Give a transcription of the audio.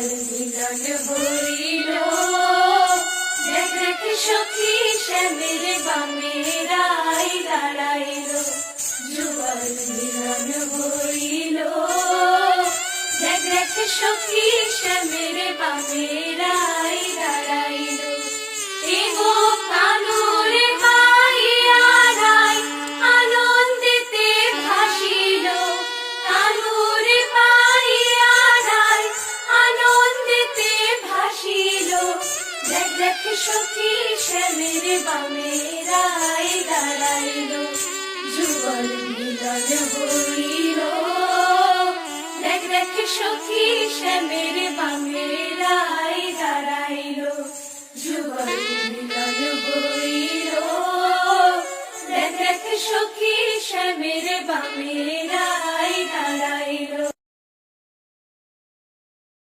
মিলন হইল, দেখ দেখ সখী শ্যামের বামে রাই দাঁড়াইল। যুগল মিলন হইল, দেখ দেখ সখী শ্যামের বামে রাই দাঁড়াইল। এগো কানুর পাইয়া রাই আনন্দেতে ভাসিল, কানুর পাইয়া রাই আনন্দেতে ভাসিল। দেখ দেখ সখী শ্যামের বামে রাই দাঁড়াইল। যুগল মিলন হইল, দেখ দেখ সখী শ্যামের